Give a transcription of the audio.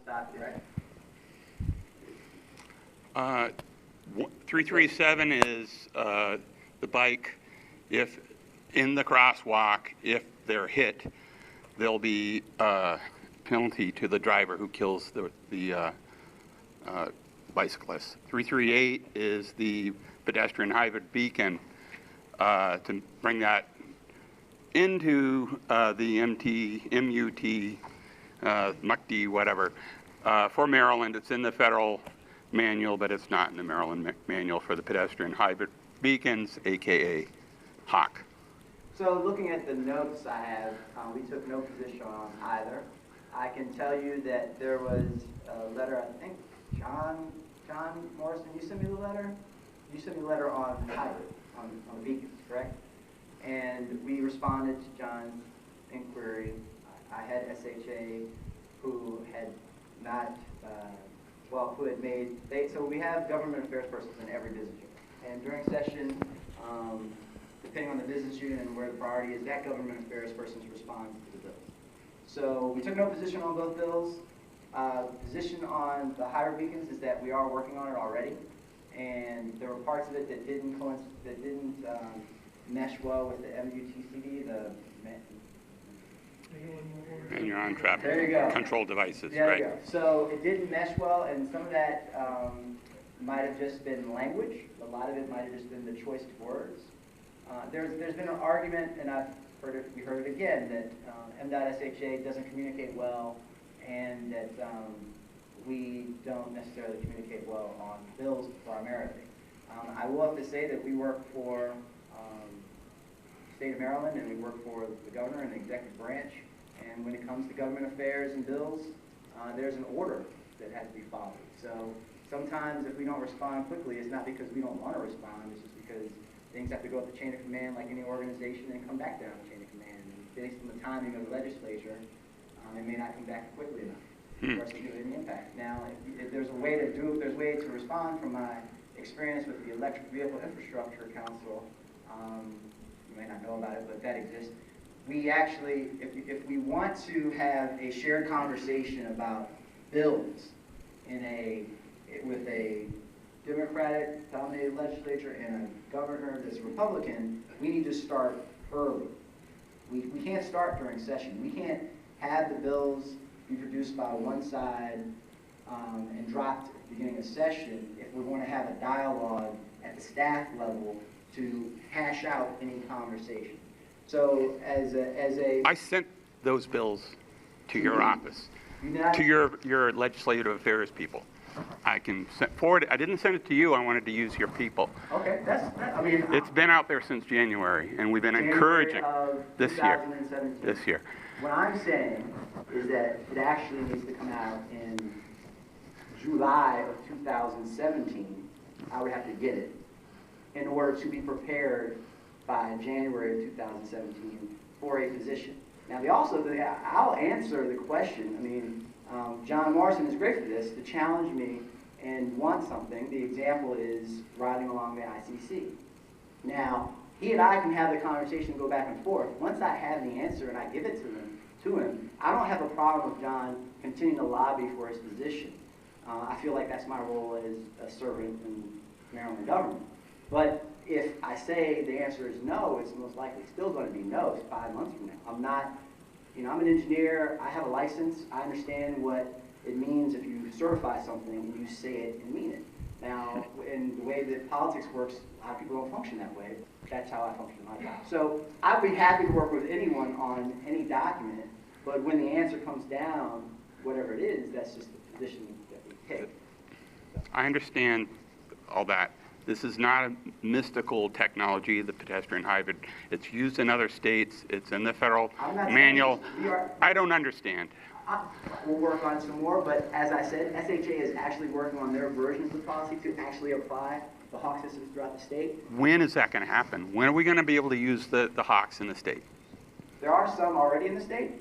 stop you, Uh, 337 is the bike. If in the crosswalk, if they're hit, there'll be a penalty to the driver who kills the bicyclist. 338 is the pedestrian hybrid beacon, to bring that into the MUT, MUT, whatever, for Maryland. It's in the federal manual, but it's not in the Maryland manual for the pedestrian hybrid beacons, aka HOC. So looking at the notes I have, we took no position on either. I can tell you that there was a letter, I think, John Morrison, you sent me the letter? You sent me the letter on hybrid, on the beacons, correct? And we responded to John's inquiry. I had SHA who had not, who had made, so we have government affairs persons in every business unit. And during session, depending on the business unit and where the priority is, that government affairs person responds to the bills. So we took no position on both bills. Position on the hybrid beacons is that we are working on it already, and there were parts of it that didn't mesh well with the MUTCD, the And you're on traffic there you go. Control devices, there right? You go. So it didn't mesh well, and some of that might have just been language. A lot of it might have just been the choice of words. There's been an argument, and we heard it again, that MDOT SHA doesn't communicate well, and that we don't necessarily communicate well on bills primarily. I will have to say that we work for the state of Maryland, and we work for the governor and the executive branch, and when it comes to government affairs and bills, there's an order that has to be followed. So sometimes if we don't respond quickly, it's not because we don't want to respond, it's just because things have to go up the chain of command like any organization and come back down the chain of command. And based on the timing of the legislature, it may not come back quickly enough for us to do any impact. Now, if there's a way to do, if there's ways to respond from my experience with the Electric Vehicle Infrastructure Council, you may not know about it, but that exists. We actually, if we want to have a shared conversation about bills with a Democratic dominated legislature and a governor that's Republican, we need to start early. We can't start during session. We can't have the bills be produced by one side and dropped at the beginning of session if we're going to have a dialogue at the staff level to hash out any conversation. So I sent those bills to your office, to your legislative affairs people. I can forward it. I didn't send it to you. I wanted to use your people. Okay, I mean, it's been out there since January, and we've been encouraging this year. This year. What I'm saying is that it actually needs to come out in July of 2017. I would have to get it in order to be prepared by January of 2017 for a position. Now, I'll answer the question. I mean, John Morrison is great for this, to challenge me and want something. The example is riding along the ICC. Now, he and I can have the conversation and go back and forth. Once I have the answer and I give it to him, I don't have a problem with John continuing to lobby for his position. I feel like that's my role as a servant in Maryland government. But if I say the answer is no, it's most likely still going to be no. It's 5 months from now. I'm not, I'm an engineer. I have a license. I understand what it means if you certify something and you say it and mean it. Now, in the way that politics works, a lot of people don't function that way. That's how I function in my job. So I'd be happy to work with anyone on any document, but when the answer comes down, whatever it is, that's just the position that we take. I understand all that. This is not a mystical technology, the pedestrian hybrid. It's used in other states. It's in the federal manual. I don't understand. We'll work on some more, but as I said, SHA is actually working on their versions of the policy to actually apply the HOC systems throughout the state. When is that going to happen? When are we going to be able to use the HOCs in the state? There are some already in the state.